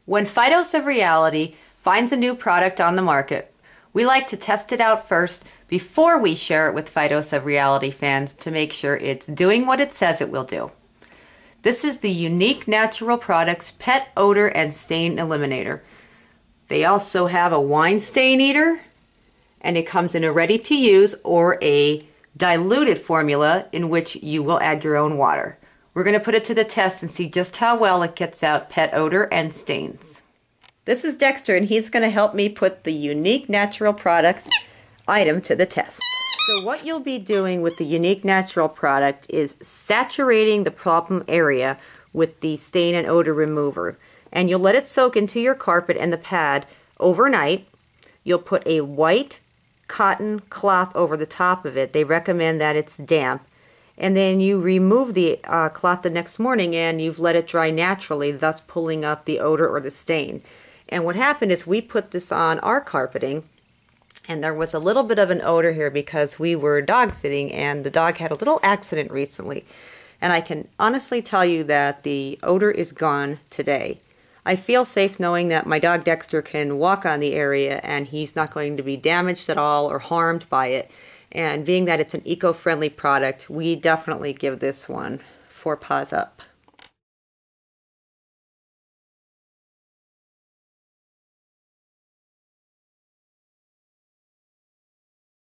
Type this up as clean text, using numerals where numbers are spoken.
When Phytos of Reality finds a new product on the market, we like to test it out first before we share it with Phytos of Reality fans to make sure it's doing what it says it will do. This is the Unique Natural Products Pet Odor and Stain Eliminator. They also have a wine stain eater, and it comes in a ready-to-use or a diluted formula in which you will add your own water. We're going to put it to the test and see just how well it gets out pet odor and stains. This is Dexter, and he's going to help me put the Unique Natural Products item to the test. So what you'll be doing with the Unique Natural product is saturating the problem area with the stain and odor remover. And you'll let it soak into your carpet and the pad overnight. You'll put a white cotton cloth over the top of it. They recommend that it's damp. And then you remove the cloth the next morning and you've let it dry naturally, thus pulling up the odor or the stain. And what happened is we put this on our carpeting, and there was a little bit of an odor here because we were dog sitting and the dog had a little accident recently. And I can honestly tell you that the odor is gone today. I feel safe knowing that my dog Dexter can walk on the area and he's not going to be damaged at all or harmed by it. And being that it's an eco-friendly product, we definitely give this one 4 paws up.